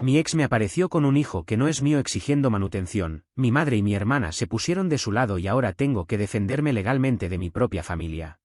mi ex me apareció con un hijo que no es mío exigiendo manutención, mi madre y mi hermana se pusieron de su lado y ahora tengo que defenderme legalmente de mi propia familia.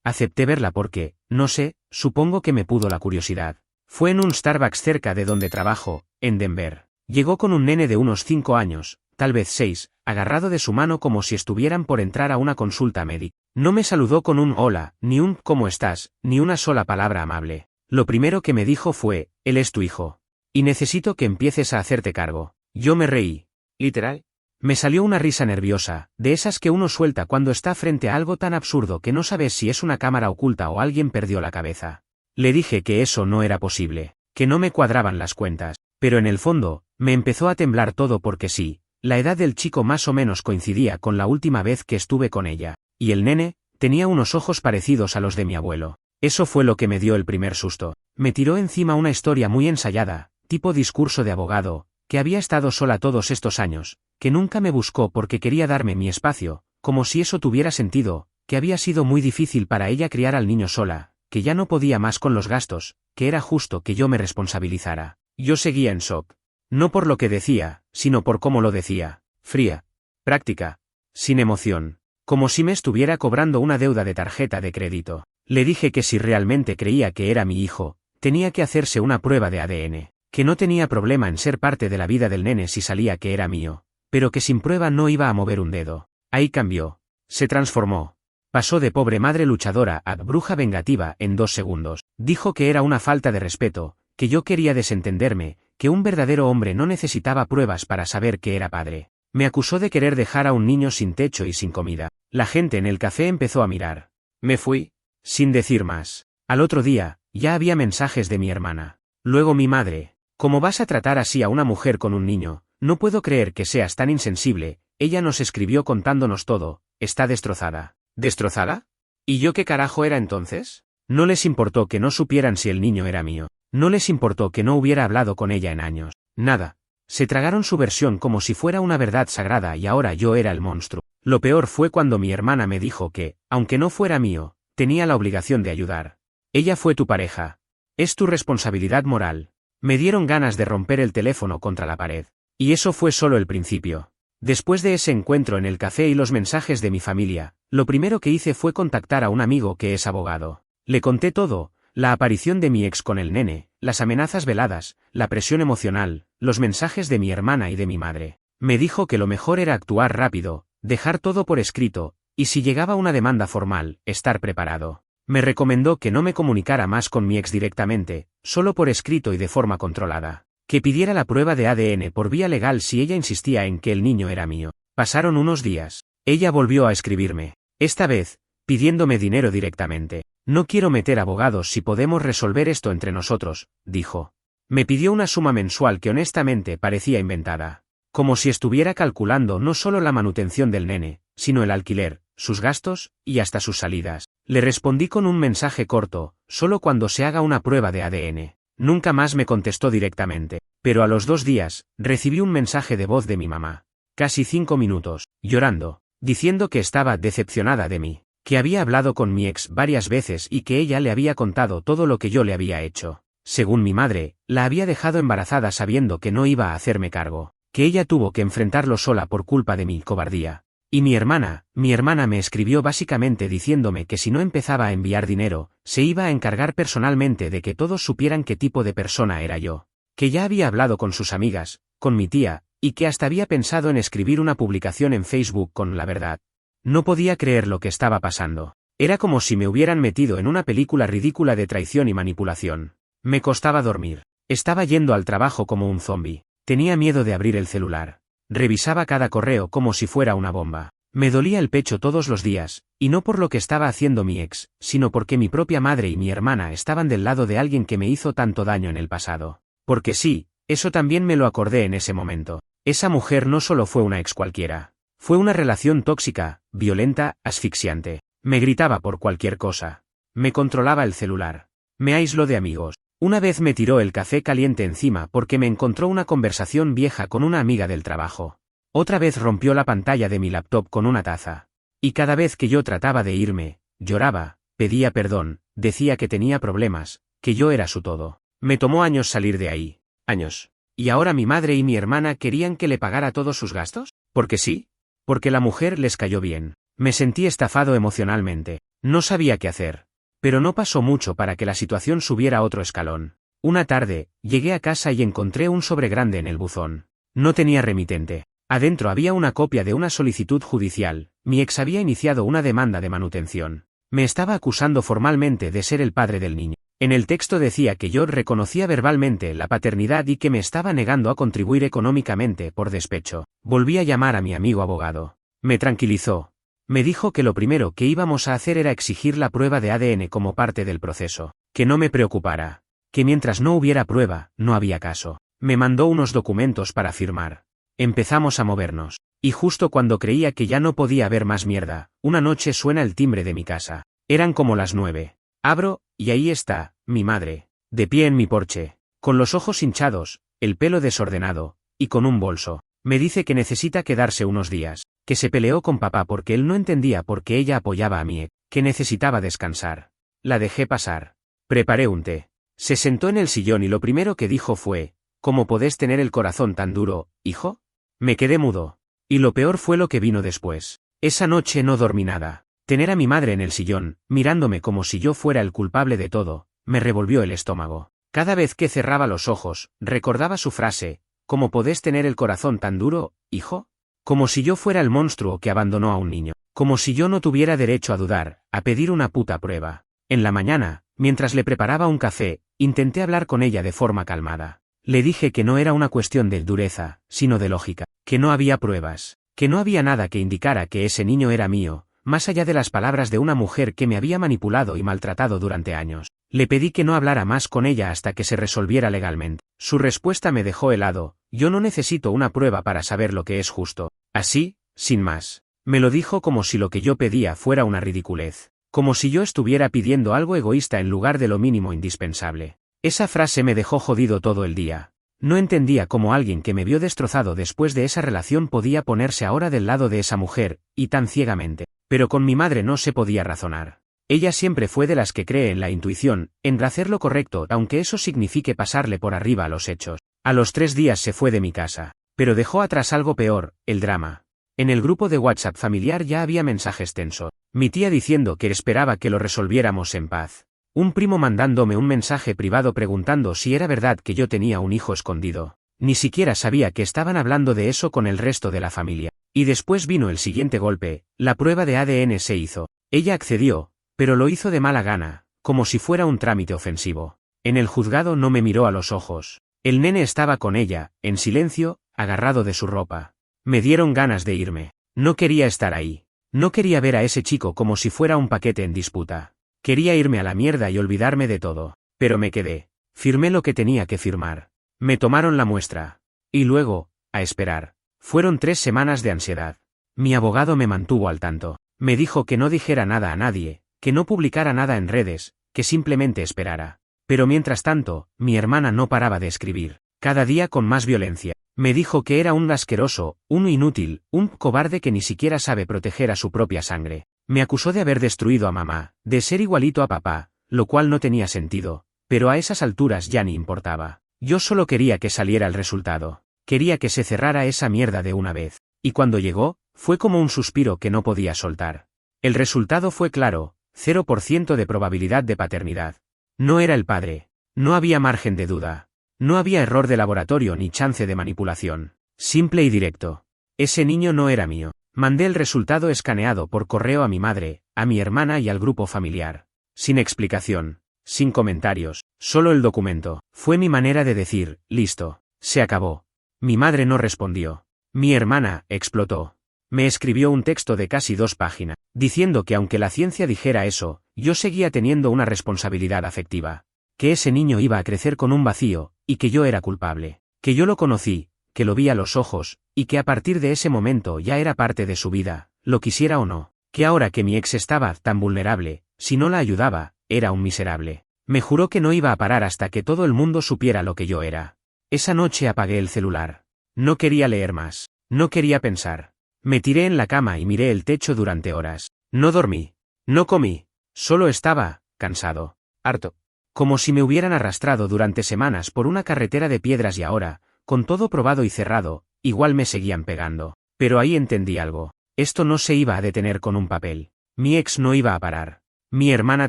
Acepté verla porque, no sé, supongo que me pudo la curiosidad. Fue en un Starbucks cerca de donde trabajo, en Denver. Llegó con un nene de unos 5 años, tal vez 6, agarrado de su mano como si estuvieran por entrar a una consulta médica. No me saludó con un hola, ni un ¿cómo estás?, ni una sola palabra amable. Lo primero que me dijo fue, él es tu hijo. Y necesito que empieces a hacerte cargo. Yo me reí. ¿Literal? Me salió una risa nerviosa, de esas que uno suelta cuando está frente a algo tan absurdo que no sabes si es una cámara oculta o alguien perdió la cabeza. Le dije que eso no era posible, que no me cuadraban las cuentas, pero en el fondo, me empezó a temblar todo porque sí, la edad del chico más o menos coincidía con la última vez que estuve con ella, y el nene, tenía unos ojos parecidos a los de mi abuelo. Eso fue lo que me dio el primer susto. Me tiró encima una historia muy ensayada, tipo discurso de abogado, que había estado sola todos estos años, que nunca me buscó porque quería darme mi espacio, como si eso tuviera sentido, que había sido muy difícil para ella criar al niño sola, que ya no podía más con los gastos, que era justo que yo me responsabilizara. Yo seguía en shock. No por lo que decía, sino por cómo lo decía. Fría. Práctica. Sin emoción. Como si me estuviera cobrando una deuda de tarjeta de crédito. Le dije que si realmente creía que era mi hijo, tenía que hacerse una prueba de ADN, que no tenía problema en ser parte de la vida del nene si salía que era mío, pero que sin prueba no iba a mover un dedo. Ahí cambió. Se transformó. Pasó de pobre madre luchadora a bruja vengativa en 2 segundos. Dijo que era una falta de respeto, que yo quería desentenderme, que un verdadero hombre no necesitaba pruebas para saber que era padre. Me acusó de querer dejar a un niño sin techo y sin comida. La gente en el café empezó a mirar. Me fui. Sin decir más. Al otro día, ya había mensajes de mi hermana. Luego mi madre. ¿Cómo vas a tratar así a una mujer con un niño? No puedo creer que seas tan insensible. Ella nos escribió contándonos todo. Está destrozada. ¿Destrozada? ¿Y yo qué carajo era entonces? No les importó que no supieran si el niño era mío. No les importó que no hubiera hablado con ella en años. Nada. Se tragaron su versión como si fuera una verdad sagrada y ahora yo era el monstruo. Lo peor fue cuando mi hermana me dijo que, aunque no fuera mío, tenía la obligación de ayudar. Ella fue tu pareja. Es tu responsabilidad moral. Me dieron ganas de romper el teléfono contra la pared. Y eso fue solo el principio. Después de ese encuentro en el café y los mensajes de mi familia, lo primero que hice fue contactar a un amigo que es abogado. Le conté todo, la aparición de mi ex con el nene, las amenazas veladas, la presión emocional, los mensajes de mi hermana y de mi madre. Me dijo que lo mejor era actuar rápido, dejar todo por escrito, y si llegaba una demanda formal, estar preparado. Me recomendó que no me comunicara más con mi ex directamente, solo por escrito y de forma controlada. Que pidiera la prueba de ADN por vía legal si ella insistía en que el niño era mío. Pasaron unos días. Ella volvió a escribirme. Esta vez, pidiéndome dinero directamente. No quiero meter abogados si podemos resolver esto entre nosotros, dijo. Me pidió una suma mensual que honestamente parecía inventada. Como si estuviera calculando no solo la manutención del nene, sino el alquiler, sus gastos, y hasta sus salidas. Le respondí con un mensaje corto, solo cuando se haga una prueba de ADN. Nunca más me contestó directamente, pero a los 2 días, recibí un mensaje de voz de mi mamá. Casi 5 minutos, llorando, diciendo que estaba decepcionada de mí, que había hablado con mi ex varias veces y que ella le había contado todo lo que yo le había hecho. Según mi madre, la había dejado embarazada sabiendo que no iba a hacerme cargo, que ella tuvo que enfrentarlo sola por culpa de mi cobardía. Y mi hermana me escribió básicamente diciéndome que si no empezaba a enviar dinero, se iba a encargar personalmente de que todos supieran qué tipo de persona era yo. Que ya había hablado con sus amigas, con mi tía, y que hasta había pensado en escribir una publicación en Facebook con la verdad. No podía creer lo que estaba pasando. Era como si me hubieran metido en una película ridícula de traición y manipulación. Me costaba dormir. Estaba yendo al trabajo como un zombi. Tenía miedo de abrir el celular. Revisaba cada correo como si fuera una bomba. Me dolía el pecho todos los días, y no por lo que estaba haciendo mi ex, sino porque mi propia madre y mi hermana estaban del lado de alguien que me hizo tanto daño en el pasado. Porque sí, eso también me lo acordé en ese momento. Esa mujer no solo fue una ex cualquiera. Fue una relación tóxica, violenta, asfixiante. Me gritaba por cualquier cosa. Me controlaba el celular. Me aisló de amigos. Una vez me tiró el café caliente encima porque me encontró una conversación vieja con una amiga del trabajo. Otra vez rompió la pantalla de mi laptop con una taza. Y cada vez que yo trataba de irme, lloraba, pedía perdón, decía que tenía problemas, que yo era su todo. Me tomó años salir de ahí. Años. ¿Y ahora mi madre y mi hermana querían que le pagara todos sus gastos? ¿Porque sí? Porque la mujer les cayó bien. Me sentí estafado emocionalmente. No sabía qué hacer. Pero no pasó mucho para que la situación subiera a otro escalón. Una tarde, llegué a casa y encontré un sobre grande en el buzón. No tenía remitente. Adentro había una copia de una solicitud judicial. Mi ex había iniciado una demanda de manutención. Me estaba acusando formalmente de ser el padre del niño. En el texto decía que yo reconocía verbalmente la paternidad y que me estaba negando a contribuir económicamente por despecho. Volví a llamar a mi amigo abogado. Me tranquilizó. Me dijo que lo primero que íbamos a hacer era exigir la prueba de ADN como parte del proceso. Que no me preocupara. Que mientras no hubiera prueba, no había caso. Me mandó unos documentos para firmar. Empezamos a movernos. Y justo cuando creía que ya no podía haber más mierda, una noche suena el timbre de mi casa. Eran como las 9. Abro, y ahí está, mi madre, de pie en mi porche, con los ojos hinchados, el pelo desordenado, y con un bolso. Me dice que necesita quedarse unos días, que se peleó con papá porque él no entendía por qué ella apoyaba a mi ex, que necesitaba descansar. La dejé pasar. Preparé un té. Se sentó en el sillón y lo primero que dijo fue, ¿cómo podés tener el corazón tan duro, hijo? Me quedé mudo. Y lo peor fue lo que vino después. Esa noche no dormí nada. Tener a mi madre en el sillón, mirándome como si yo fuera el culpable de todo, me revolvió el estómago. Cada vez que cerraba los ojos, recordaba su frase, ¿cómo podés tener el corazón tan duro, hijo? Como si yo fuera el monstruo que abandonó a un niño. Como si yo no tuviera derecho a dudar, a pedir una puta prueba. En la mañana, mientras le preparaba un café, intenté hablar con ella de forma calmada. Le dije que no era una cuestión de dureza, sino de lógica, que no había pruebas, que no había nada que indicara que ese niño era mío, más allá de las palabras de una mujer que me había manipulado y maltratado durante años. Le pedí que no hablara más con ella hasta que se resolviera legalmente. Su respuesta me dejó helado, yo no necesito una prueba para saber lo que es justo. Así, sin más. Me lo dijo como si lo que yo pedía fuera una ridiculez. Como si yo estuviera pidiendo algo egoísta en lugar de lo mínimo indispensable. Esa frase me dejó jodido todo el día. No entendía cómo alguien que me vio destrozado después de esa relación podía ponerse ahora del lado de esa mujer, y tan ciegamente. Pero con mi madre no se podía razonar. Ella siempre fue de las que cree en la intuición, en hacer lo correcto, aunque eso signifique pasarle por arriba a los hechos. A los 3 días se fue de mi casa. Pero dejó atrás algo peor, el drama. En el grupo de WhatsApp familiar ya había mensajes tensos. Mi tía diciendo que esperaba que lo resolviéramos en paz. Un primo mandándome un mensaje privado preguntando si era verdad que yo tenía un hijo escondido. Ni siquiera sabía que estaban hablando de eso con el resto de la familia. Y después vino el siguiente golpe, la prueba de ADN se hizo. Ella accedió, pero lo hizo de mala gana, como si fuera un trámite ofensivo. En el juzgado no me miró a los ojos. El nene estaba con ella, en silencio, agarrado de su ropa. Me dieron ganas de irme. No quería estar ahí. No quería ver a ese chico como si fuera un paquete en disputa. Quería irme a la mierda y olvidarme de todo. Pero me quedé. Firmé lo que tenía que firmar. Me tomaron la muestra. Y luego, a esperar. Fueron 3 semanas de ansiedad. Mi abogado me mantuvo al tanto. Me dijo que no dijera nada a nadie, que no publicara nada en redes, que simplemente esperara. Pero mientras tanto, mi hermana no paraba de escribir, cada día con más violencia. Me dijo que era un asqueroso, un inútil, un cobarde que ni siquiera sabe proteger a su propia sangre. Me acusó de haber destruido a mamá, de ser igualito a papá, lo cual no tenía sentido, pero a esas alturas ya ni importaba. Yo solo quería que saliera el resultado. Quería que se cerrara esa mierda de una vez. Y cuando llegó, fue como un suspiro que no podía soltar. El resultado fue claro, 0% de probabilidad de paternidad. No era el padre. No había margen de duda. No había error de laboratorio ni chance de manipulación. Simple y directo. Ese niño no era mío. Mandé el resultado escaneado por correo a mi madre, a mi hermana y al grupo familiar. Sin explicación. Sin comentarios. Solo el documento. Fue mi manera de decir, listo. Se acabó. Mi madre no respondió. Mi hermana explotó. Me escribió un texto de casi 2 páginas, diciendo que aunque la ciencia dijera eso, yo seguía teniendo una responsabilidad afectiva. Que ese niño iba a crecer con un vacío, y que yo era culpable. Que yo lo conocí, que lo vi a los ojos, y que a partir de ese momento ya era parte de su vida, lo quisiera o no. Que ahora que mi ex estaba tan vulnerable, si no la ayudaba, era un miserable. Me juró que no iba a parar hasta que todo el mundo supiera lo que yo era. Esa noche apagué el celular. No quería leer más. No quería pensar. Me tiré en la cama y miré el techo durante horas. No dormí. No comí. Solo estaba, cansado. Harto. Como si me hubieran arrastrado durante semanas por una carretera de piedras y ahora, con todo probado y cerrado, igual me seguían pegando. Pero ahí entendí algo. Esto no se iba a detener con un papel. Mi ex no iba a parar. Mi hermana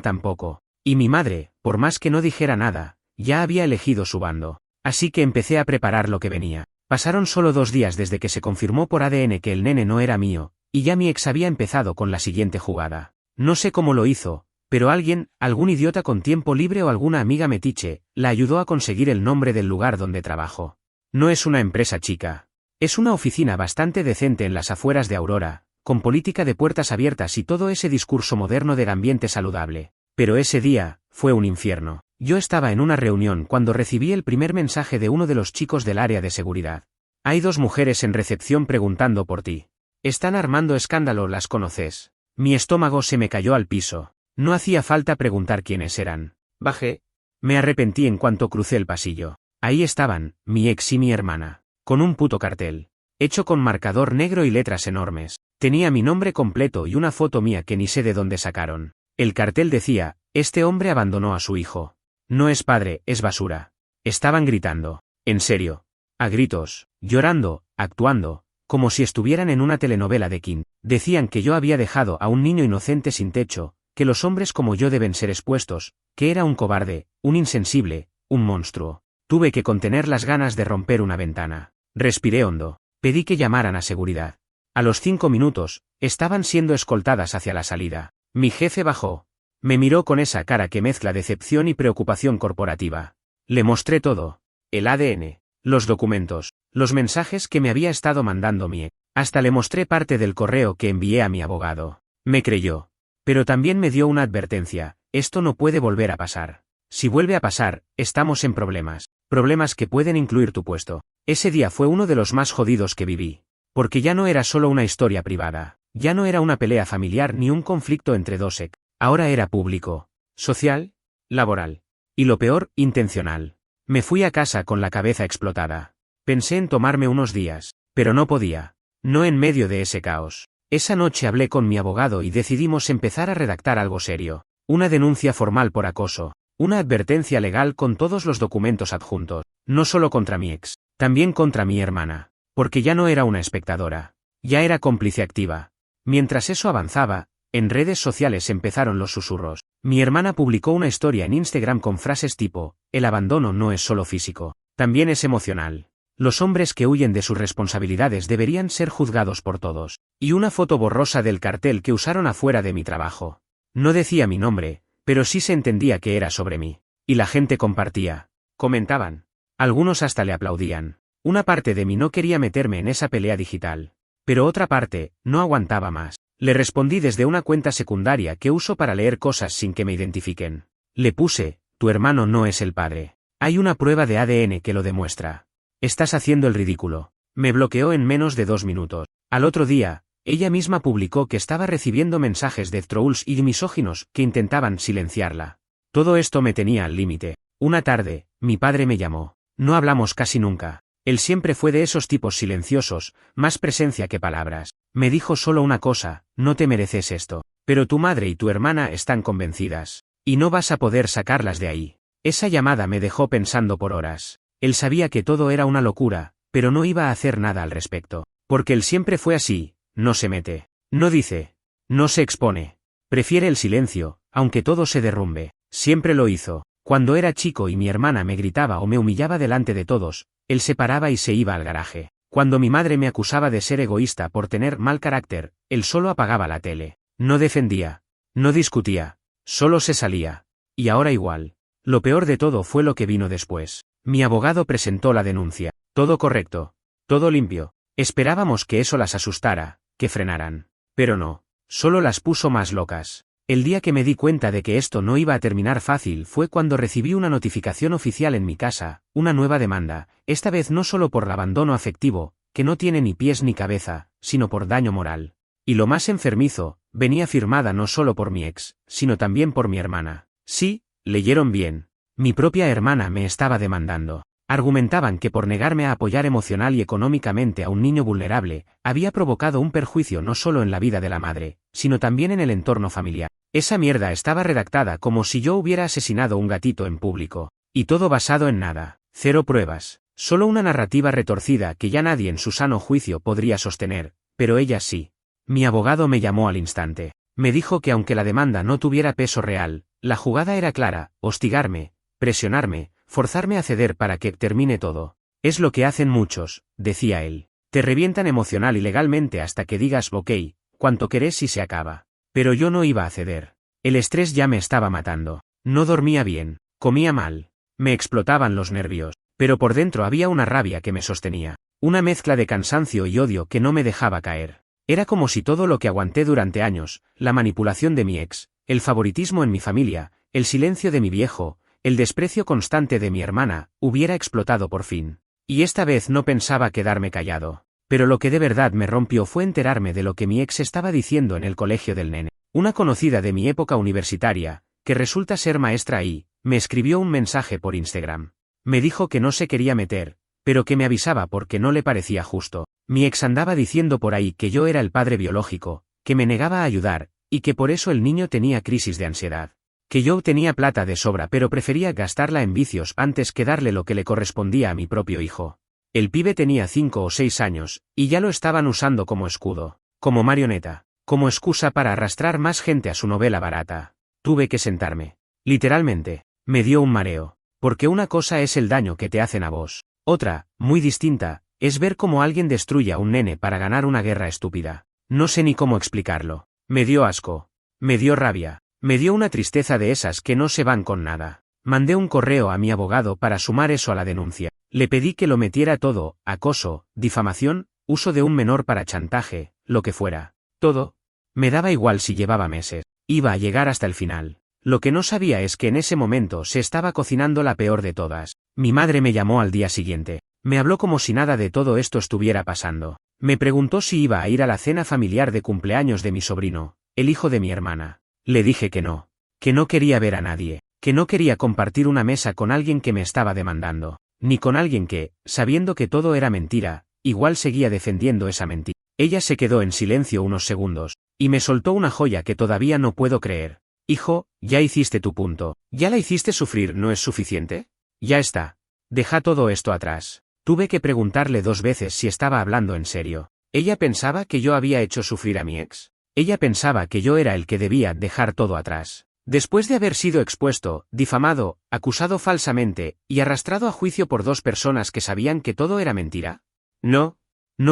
tampoco. Y mi madre, por más que no dijera nada, ya había elegido su bando. Así que empecé a preparar lo que venía. Pasaron solo 2 días desde que se confirmó por ADN que el nene no era mío, y ya mi ex había empezado con la siguiente jugada. No sé cómo lo hizo, pero alguien, algún idiota con tiempo libre o alguna amiga metiche, la ayudó a conseguir el nombre del lugar donde trabajo. No es una empresa chica. Es una oficina bastante decente en las afueras de Aurora, con política de puertas abiertas y todo ese discurso moderno del ambiente saludable. Pero ese día, fue un infierno. Yo estaba en una reunión cuando recibí el primer mensaje de uno de los chicos del área de seguridad. Hay 2 mujeres en recepción preguntando por ti. Están armando escándalo, ¿las conoces? Mi estómago se me cayó al piso. No hacía falta preguntar quiénes eran. Bajé. Me arrepentí en cuanto crucé el pasillo. Ahí estaban, mi ex y mi hermana, con un puto cartel, hecho con marcador negro y letras enormes. Tenía mi nombre completo y una foto mía que ni sé de dónde sacaron. El cartel decía, este hombre abandonó a su hijo. No es padre, es basura. Estaban gritando. En serio. A gritos, llorando, actuando, como si estuvieran en una telenovela de King. Decían que yo había dejado a un niño inocente sin techo, que los hombres como yo deben ser expuestos, que era un cobarde, un insensible, un monstruo. Tuve que contener las ganas de romper una ventana. Respiré hondo. Pedí que llamaran a seguridad. A los 5 minutos, estaban siendo escoltadas hacia la salida. Mi jefe bajó. Me miró con esa cara que mezcla decepción y preocupación corporativa. Le mostré todo. El ADN, los documentos, los mensajes que me había estado mandando mi ex. Hasta le mostré parte del correo que envié a mi abogado. Me creyó. Pero también me dio una advertencia, esto no puede volver a pasar. Si vuelve a pasar, estamos en problemas. Problemas que pueden incluir tu puesto. Ese día fue uno de los más jodidos que viví. Porque ya no era solo una historia privada. Ya no era una pelea familiar ni un conflicto entre 2 ex. Ahora era público, social, laboral. Y lo peor, intencional. Me fui a casa con la cabeza explotada. Pensé en tomarme unos días, pero no podía. No en medio de ese caos. Esa noche hablé con mi abogado y decidimos empezar a redactar algo serio. Una denuncia formal por acoso. Una advertencia legal con todos los documentos adjuntos. No solo contra mi ex, también contra mi hermana. Porque ya no era una espectadora. Ya era cómplice activa. Mientras eso avanzaba, en redes sociales empezaron los susurros. Mi hermana publicó una historia en Instagram con frases tipo, el abandono no es solo físico, también es emocional. Los hombres que huyen de sus responsabilidades deberían ser juzgados por todos. Y una foto borrosa del cartel que usaron afuera de mi trabajo. No decía mi nombre, pero sí se entendía que era sobre mí. Y la gente compartía. Comentaban. Algunos hasta le aplaudían. Una parte de mí no quería meterme en esa pelea digital. Pero otra parte, no aguantaba más. Le respondí desde una cuenta secundaria que uso para leer cosas sin que me identifiquen. Le puse, tu hermano no es el padre. Hay una prueba de ADN que lo demuestra. Estás haciendo el ridículo. Me bloqueó en menos de 2 minutos. Al otro día, ella misma publicó que estaba recibiendo mensajes de trolls y misóginos que intentaban silenciarla. Todo esto me tenía al límite. Una tarde, mi padre me llamó. No hablamos casi nunca. Él siempre fue de esos tipos silenciosos, más presencia que palabras. Me dijo solo una cosa, no te mereces esto. Pero tu madre y tu hermana están convencidas. Y no vas a poder sacarlas de ahí. Esa llamada me dejó pensando por horas. Él sabía que todo era una locura, pero no iba a hacer nada al respecto. Porque él siempre fue así, no se mete. No dice. No se expone. Prefiere el silencio, aunque todo se derrumbe. Siempre lo hizo. Cuando era chico y mi hermana me gritaba o me humillaba delante de todos, él se paraba y se iba al garaje. Cuando mi madre me acusaba de ser egoísta por tener mal carácter, él solo apagaba la tele. No defendía. No discutía. Solo se salía. Y ahora igual. Lo peor de todo fue lo que vino después. Mi abogado presentó la denuncia. Todo correcto. Todo limpio. Esperábamos que eso las asustara, que frenaran. Pero no. Solo las puso más locas. El día que me di cuenta de que esto no iba a terminar fácil fue cuando recibí una notificación oficial en mi casa, una nueva demanda, esta vez no solo por el abandono afectivo, que no tiene ni pies ni cabeza, sino por daño moral. Y lo más enfermizo, venía firmada no solo por mi ex, sino también por mi hermana. Sí, leyeron bien. Mi propia hermana me estaba demandando. Argumentaban que por negarme a apoyar emocional y económicamente a un niño vulnerable, había provocado un perjuicio no solo en la vida de la madre, sino también en el entorno familiar. Esa mierda estaba redactada como si yo hubiera asesinado un gatito en público. Y todo basado en nada. Cero pruebas. Solo una narrativa retorcida que ya nadie en su sano juicio podría sostener, pero ella sí. Mi abogado me llamó al instante. Me dijo que aunque la demanda no tuviera peso real, la jugada era clara: hostigarme, presionarme, forzarme a ceder para que termine todo. Es lo que hacen muchos, decía él. Te revientan emocional y legalmente hasta que digas ok, cuanto querés y se acaba. Pero yo no iba a ceder. El estrés ya me estaba matando. No dormía bien, comía mal, me explotaban los nervios, pero por dentro había una rabia que me sostenía. Una mezcla de cansancio y odio que no me dejaba caer. Era como si todo lo que aguanté durante años, la manipulación de mi ex, el favoritismo en mi familia, el silencio de mi viejo, el desprecio constante de mi hermana, hubiera explotado por fin. Y esta vez no pensaba quedarme callado. Pero lo que de verdad me rompió fue enterarme de lo que mi ex estaba diciendo en el colegio del nene. Una conocida de mi época universitaria, que resulta ser maestra ahí, me escribió un mensaje por Instagram. Me dijo que no se quería meter, pero que me avisaba porque no le parecía justo. Mi ex andaba diciendo por ahí que yo era el padre biológico, que me negaba a ayudar, y que por eso el niño tenía crisis de ansiedad. Que yo tenía plata de sobra pero prefería gastarla en vicios antes que darle lo que le correspondía a mi propio hijo. El pibe tenía 5 o 6 años, y ya lo estaban usando como escudo, como marioneta, como excusa para arrastrar más gente a su novela barata. Tuve que sentarme. Literalmente, me dio un mareo, porque una cosa es el daño que te hacen a vos. Otra, muy distinta, es ver cómo alguien destruye a un nene para ganar una guerra estúpida. No sé ni cómo explicarlo. Me dio asco. Me dio rabia. Me dio una tristeza de esas que no se van con nada. Mandé un correo a mi abogado para sumar eso a la denuncia. Le pedí que lo metiera todo: acoso, difamación, uso de un menor para chantaje, lo que fuera. Todo. Me daba igual si llevaba meses. Iba a llegar hasta el final. Lo que no sabía es que en ese momento se estaba cocinando la peor de todas. Mi madre me llamó al día siguiente. Me habló como si nada de todo esto estuviera pasando. Me preguntó si iba a ir a la cena familiar de cumpleaños de mi sobrino, el hijo de mi hermana. Le dije que no quería ver a nadie, que no quería compartir una mesa con alguien que me estaba demandando, ni con alguien que, sabiendo que todo era mentira, igual seguía defendiendo esa mentira. Ella se quedó en silencio unos segundos, y me soltó una joya que todavía no puedo creer. Hijo, ya hiciste tu punto. ¿Ya la hiciste sufrir? ¿No es suficiente? Ya está. Deja todo esto atrás. Tuve que preguntarle 2 veces si estaba hablando en serio. ¿Ella pensaba que yo había hecho sufrir a mi ex? Ella pensaba que yo era el que debía dejar todo atrás. Después de haber sido expuesto, difamado, acusado falsamente, y arrastrado a juicio por 2 personas que sabían que todo era mentira. No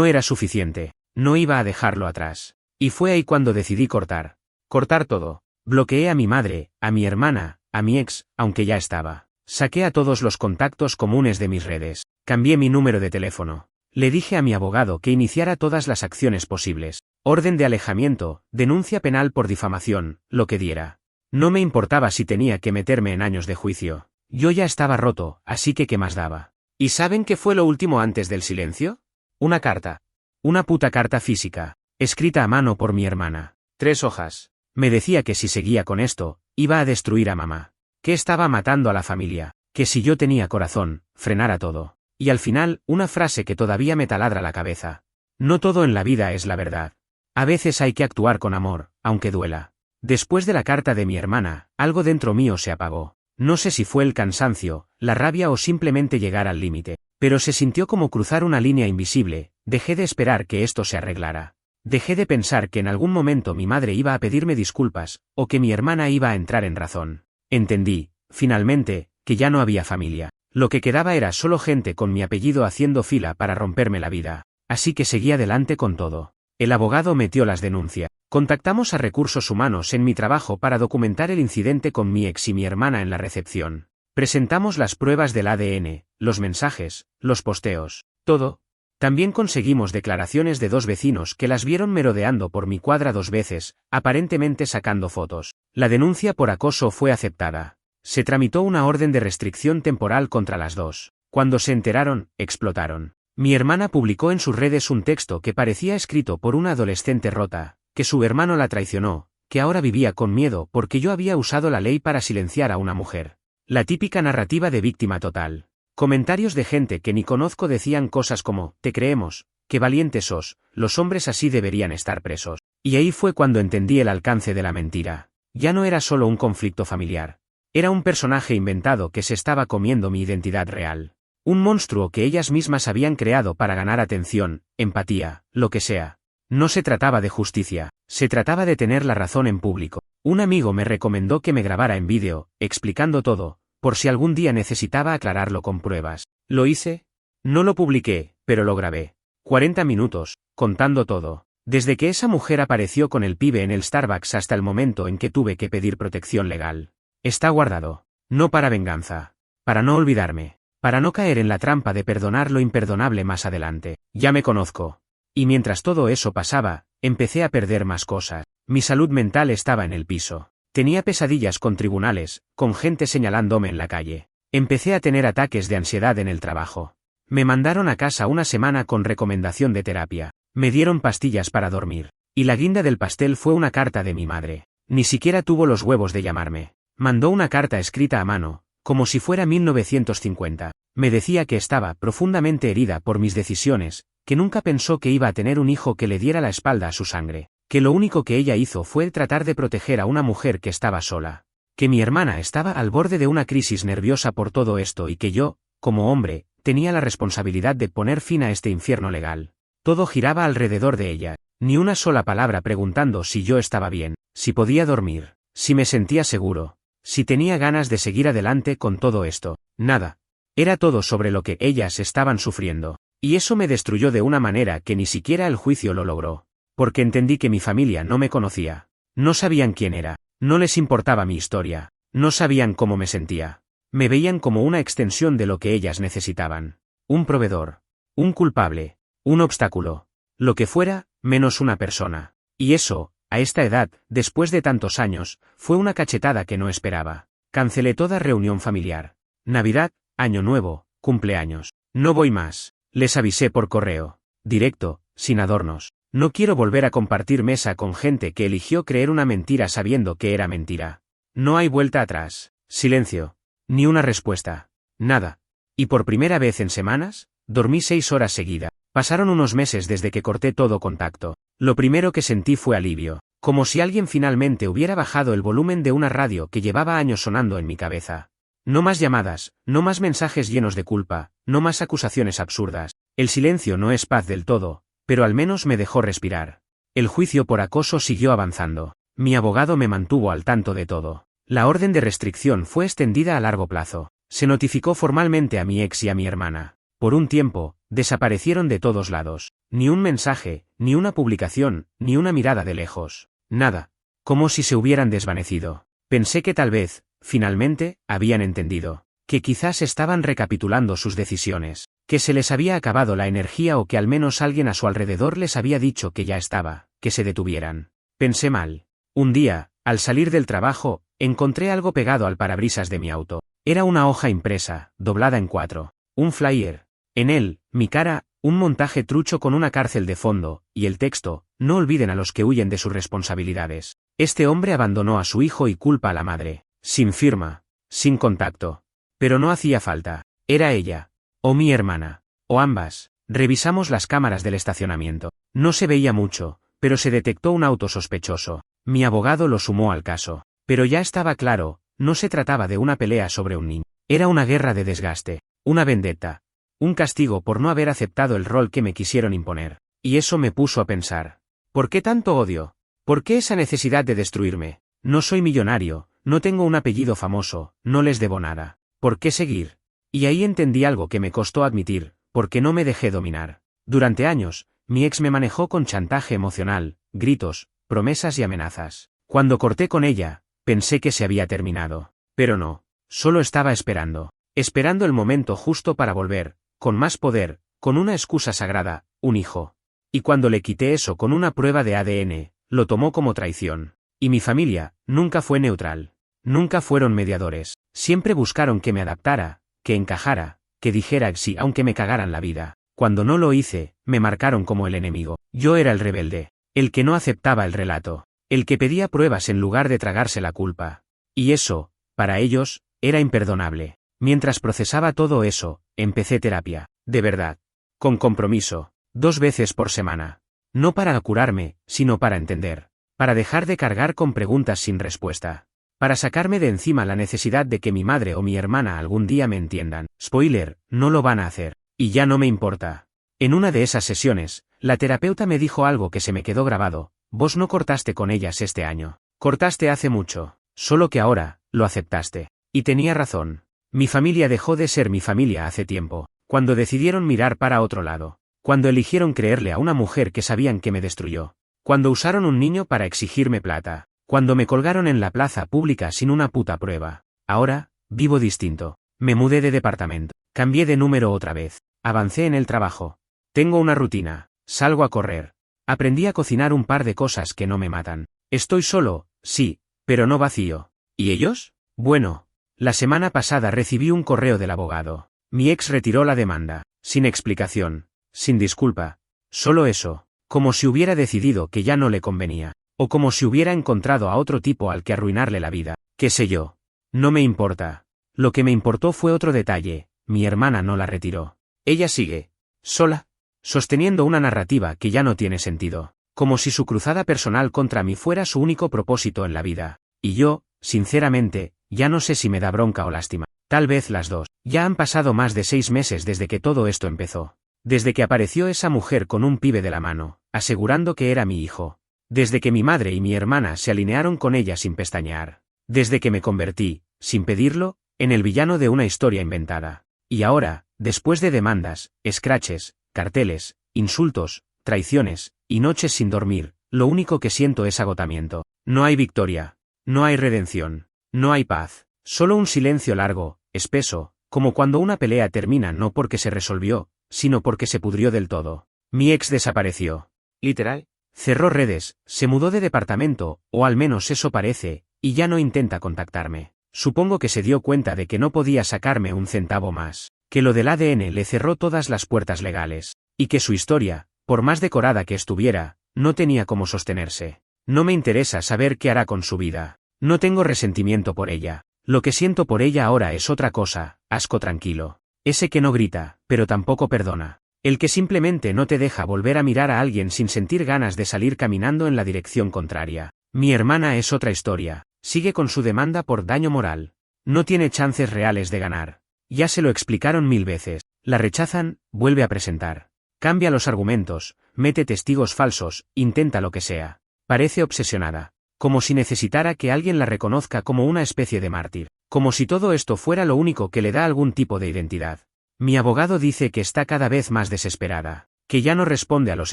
era suficiente. No iba a dejarlo atrás. Y fue ahí cuando decidí cortar. Cortar todo. Bloqueé a mi madre, a mi hermana, a mi ex, aunque ya estaba. Saqué a todos los contactos comunes de mis redes. Cambié mi número de teléfono. Le dije a mi abogado que iniciara todas las acciones posibles. Orden de alejamiento, denuncia penal por difamación, lo que diera. No me importaba si tenía que meterme en años de juicio. Yo ya estaba roto, así que ¿qué más daba? ¿Y saben qué fue lo último antes del silencio? Una carta. Una puta carta física, escrita a mano por mi hermana. 3 hojas. Me decía que si seguía con esto, iba a destruir a mamá. Que estaba matando a la familia. Que si yo tenía corazón, frenara todo. Y al final, una frase que todavía me taladra la cabeza. No todo en la vida es la verdad. A veces hay que actuar con amor, aunque duela. Después de la carta de mi hermana, algo dentro mío se apagó. No sé si fue el cansancio, la rabia o simplemente llegar al límite. Pero se sintió como cruzar una línea invisible. Dejé de esperar que esto se arreglara. Dejé de pensar que en algún momento mi madre iba a pedirme disculpas, o que mi hermana iba a entrar en razón. Entendí, finalmente, que ya no había familia. Lo que quedaba era solo gente con mi apellido haciendo fila para romperme la vida. Así que seguí adelante con todo. El abogado metió las denuncias. Contactamos a Recursos Humanos en mi trabajo para documentar el incidente con mi ex y mi hermana en la recepción. Presentamos las pruebas del ADN, los mensajes, los posteos, todo. También conseguimos declaraciones de 2 vecinos que las vieron merodeando por mi cuadra 2 veces, aparentemente sacando fotos. La denuncia por acoso fue aceptada. Se tramitó una orden de restricción temporal contra las 2. Cuando se enteraron, explotaron. Mi hermana publicó en sus redes un texto que parecía escrito por una adolescente rota, que su hermano la traicionó, que ahora vivía con miedo porque yo había usado la ley para silenciar a una mujer. La típica narrativa de víctima total. Comentarios de gente que ni conozco decían cosas como, te creemos, qué valiente sos, los hombres así deberían estar presos. Y ahí fue cuando entendí el alcance de la mentira. Ya no era solo un conflicto familiar. Era un personaje inventado que se estaba comiendo mi identidad real. Un monstruo que ellas mismas habían creado para ganar atención, empatía, lo que sea. No se trataba de justicia, se trataba de tener la razón en público. Un amigo me recomendó que me grabara en vídeo, explicando todo, por si algún día necesitaba aclararlo con pruebas. ¿Lo hice? No lo publiqué, pero lo grabé. 40 minutos, contando todo. Desde que esa mujer apareció con el pibe en el Starbucks hasta el momento en que tuve que pedir protección legal. Está guardado. No para venganza. Para no olvidarme. Para no caer en la trampa de perdonar lo imperdonable más adelante. Ya me conozco. Y mientras todo eso pasaba, empecé a perder más cosas. Mi salud mental estaba en el piso. Tenía pesadillas con tribunales, con gente señalándome en la calle. Empecé a tener ataques de ansiedad en el trabajo. Me mandaron a casa una semana con recomendación de terapia. Me dieron pastillas para dormir. Y la guinda del pastel fue una carta de mi madre. Ni siquiera tuvo los huevos de llamarme. Mandó una carta escrita a mano, como si fuera 1950. Me decía que estaba profundamente herida por mis decisiones, que nunca pensó que iba a tener un hijo que le diera la espalda a su sangre, que lo único que ella hizo fue tratar de proteger a una mujer que estaba sola, que mi hermana estaba al borde de una crisis nerviosa por todo esto y que yo, como hombre, tenía la responsabilidad de poner fin a este infierno legal. Todo giraba alrededor de ella, ni una sola palabra preguntando si yo estaba bien, si podía dormir, si me sentía seguro, si tenía ganas de seguir adelante con todo esto. Nada. Era todo sobre lo que ellas estaban sufriendo. Y eso me destruyó de una manera que ni siquiera el juicio lo logró. Porque entendí que mi familia no me conocía. No sabían quién era. No les importaba mi historia. No sabían cómo me sentía. Me veían como una extensión de lo que ellas necesitaban. Un proveedor. Un culpable. Un obstáculo. Lo que fuera, menos una persona. Y eso, a esta edad, después de tantos años, fue una cachetada que no esperaba. Cancelé toda reunión familiar. Navidad, Año Nuevo, cumpleaños. No voy más. Les avisé por correo. Directo, sin adornos. No quiero volver a compartir mesa con gente que eligió creer una mentira sabiendo que era mentira. No hay vuelta atrás. Silencio. Ni una respuesta. Nada. Y por primera vez en semanas, dormí 6 horas seguidas. Pasaron unos meses desde que corté todo contacto. Lo primero que sentí fue alivio. Como si alguien finalmente hubiera bajado el volumen de una radio que llevaba años sonando en mi cabeza. No más llamadas, no más mensajes llenos de culpa, no más acusaciones absurdas. El silencio no es paz del todo, pero al menos me dejó respirar. El juicio por acoso siguió avanzando. Mi abogado me mantuvo al tanto de todo. La orden de restricción fue extendida a largo plazo. Se notificó formalmente a mi ex y a mi hermana. Por un tiempo, desaparecieron de todos lados. Ni un mensaje, ni una publicación, ni una mirada de lejos. Nada. Como si se hubieran desvanecido. Pensé que tal vez, finalmente, habían entendido. Que quizás estaban recapitulando sus decisiones. Que se les había acabado la energía o que al menos alguien a su alrededor les había dicho que ya estaba, que se detuvieran. Pensé mal. Un día, al salir del trabajo, encontré algo pegado al parabrisas de mi auto. Era una hoja impresa, doblada en 4. Un flyer. En él, mi cara, un montaje trucho con una cárcel de fondo, y el texto, no olviden a los que huyen de sus responsabilidades. Este hombre abandonó a su hijo y culpa a la madre. Sin firma. Sin contacto. Pero no hacía falta. Era ella. O mi hermana. O ambas. Revisamos las cámaras del estacionamiento. No se veía mucho, pero se detectó un auto sospechoso. Mi abogado lo sumó al caso. Pero ya estaba claro, no se trataba de una pelea sobre un niño. Era una guerra de desgaste. Una vendetta. Un castigo por no haber aceptado el rol que me quisieron imponer. Y eso me puso a pensar. ¿Por qué tanto odio? ¿Por qué esa necesidad de destruirme? No soy millonario, no tengo un apellido famoso, no les debo nada. ¿Por qué seguir? Y ahí entendí algo que me costó admitir, porque no me dejé dominar. Durante años, mi ex me manejó con chantaje emocional, gritos, promesas y amenazas. Cuando corté con ella, pensé que se había terminado. Pero no, solo estaba esperando. Esperando el momento justo para volver, con más poder, con una excusa sagrada, un hijo. Y cuando le quité eso con una prueba de ADN, lo tomó como traición. Y mi familia, nunca fue neutral. Nunca fueron mediadores. Siempre buscaron que me adaptara, que encajara, que dijera sí aunque me cagaran la vida. Cuando no lo hice, me marcaron como el enemigo. Yo era el rebelde. El que no aceptaba el relato. El que pedía pruebas en lugar de tragarse la culpa. Y eso, para ellos, era imperdonable. Mientras procesaba todo eso, empecé terapia, de verdad. Con compromiso, 2 veces por semana. No para curarme, sino para entender. Para dejar de cargar con preguntas sin respuesta. Para sacarme de encima la necesidad de que mi madre o mi hermana algún día me entiendan. Spoiler, no lo van a hacer. Y ya no me importa. En una de esas sesiones, la terapeuta me dijo algo que se me quedó grabado. Vos no cortaste con ellas este año. Cortaste hace mucho. Solo que ahora, lo aceptaste. Y tenía razón. Mi familia dejó de ser mi familia hace tiempo. Cuando decidieron mirar para otro lado. Cuando eligieron creerle a una mujer que sabían que me destruyó. Cuando usaron un niño para exigirme plata. Cuando me colgaron en la plaza pública sin una puta prueba. Ahora, vivo distinto. Me mudé de departamento. Cambié de número otra vez. Avancé en el trabajo. Tengo una rutina. Salgo a correr. Aprendí a cocinar un par de cosas que no me matan. Estoy solo, sí, pero no vacío. ¿Y ellos? Bueno. La semana pasada recibí un correo del abogado. Mi ex retiró la demanda. Sin explicación. Sin disculpa. Solo eso. Como si hubiera decidido que ya no le convenía. O como si hubiera encontrado a otro tipo al que arruinarle la vida. ¿Qué sé yo? No me importa. Lo que me importó fue otro detalle. Mi hermana no la retiró. Ella sigue. Sola. Sosteniendo una narrativa que ya no tiene sentido. Como si su cruzada personal contra mí fuera su único propósito en la vida. Y yo, sinceramente, ya no sé si me da bronca o lástima. Tal vez las dos. Ya han pasado más de 6 meses desde que todo esto empezó. Desde que apareció esa mujer con un pibe de la mano, asegurando que era mi hijo. Desde que mi madre y mi hermana se alinearon con ella sin pestañear. Desde que me convertí, sin pedirlo, en el villano de una historia inventada. Y ahora, después de demandas, escraches, carteles, insultos, traiciones, y noches sin dormir, lo único que siento es agotamiento. No hay victoria. No hay redención. No hay paz. Solo un silencio largo, espeso, como cuando una pelea termina no porque se resolvió, sino porque se pudrió del todo. Mi ex desapareció. Literal. Cerró redes, se mudó de departamento, o al menos eso parece, y ya no intenta contactarme. Supongo que se dio cuenta de que no podía sacarme un centavo más, que lo del ADN le cerró todas las puertas legales, y que su historia, por más decorada que estuviera, no tenía cómo sostenerse. No me interesa saber qué hará con su vida. No tengo resentimiento por ella. Lo que siento por ella ahora es otra cosa, asco tranquilo. Ese que no grita, pero tampoco perdona. El que simplemente no te deja volver a mirar a alguien sin sentir ganas de salir caminando en la dirección contraria. Mi hermana es otra historia. Sigue con su demanda por daño moral. No tiene chances reales de ganar. Ya se lo explicaron 1000 veces. La rechazan, vuelve a presentar. Cambia los argumentos, mete testigos falsos, intenta lo que sea. Parece obsesionada. Como si necesitara que alguien la reconozca como una especie de mártir. Como si todo esto fuera lo único que le da algún tipo de identidad. Mi abogado dice que está cada vez más desesperada, que ya no responde a los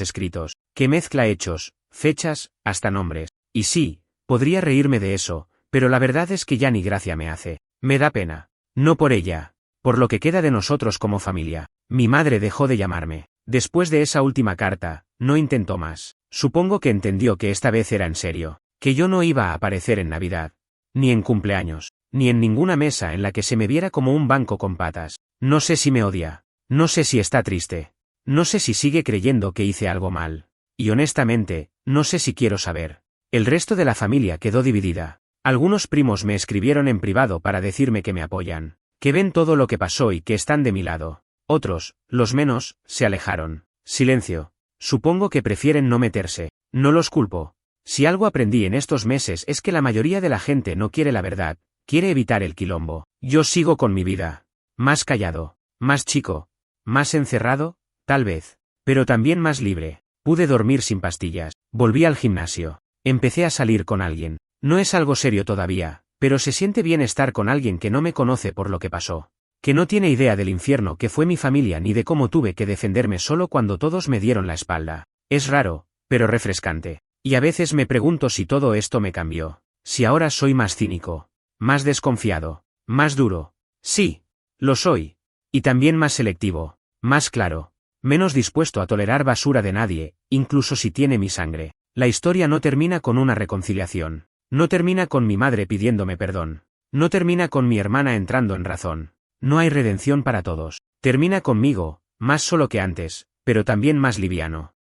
escritos, que mezcla hechos, fechas, hasta nombres. Y sí, podría reírme de eso, pero la verdad es que ya ni gracia me hace. Me da pena. No por ella, por lo que queda de nosotros como familia. Mi madre dejó de llamarme. Después de esa última carta, no intentó más. Supongo que entendió que esta vez era en serio, que yo no iba a aparecer en Navidad, ni en cumpleaños, ni en ninguna mesa en la que se me viera como un banco con patas. No sé si me odia, no sé si está triste, no sé si sigue creyendo que hice algo mal. Y honestamente, no sé si quiero saber. El resto de la familia quedó dividida. Algunos primos me escribieron en privado para decirme que me apoyan, que ven todo lo que pasó y que están de mi lado. Otros, los menos, se alejaron. Silencio. Supongo que prefieren no meterse. No los culpo. Si algo aprendí en estos meses es que la mayoría de la gente no quiere la verdad, quiere evitar el quilombo. Yo sigo con mi vida. Más callado, más chico, más encerrado, tal vez, pero también más libre. Pude dormir sin pastillas, volví al gimnasio, empecé a salir con alguien. No es algo serio todavía, pero se siente bien estar con alguien que no me conoce por lo que pasó. Que no tiene idea del infierno que fue mi familia ni de cómo tuve que defenderme solo cuando todos me dieron la espalda. Es raro, pero refrescante. Y a veces me pregunto si todo esto me cambió. Si ahora soy más cínico, más desconfiado, más duro. Sí. Lo soy. Y también más selectivo, más claro, menos dispuesto a tolerar basura de nadie, incluso si tiene mi sangre. La historia no termina con una reconciliación. No termina con mi madre pidiéndome perdón. No termina con mi hermana entrando en razón. No hay redención para todos. Termina conmigo, más solo que antes, pero también más liviano.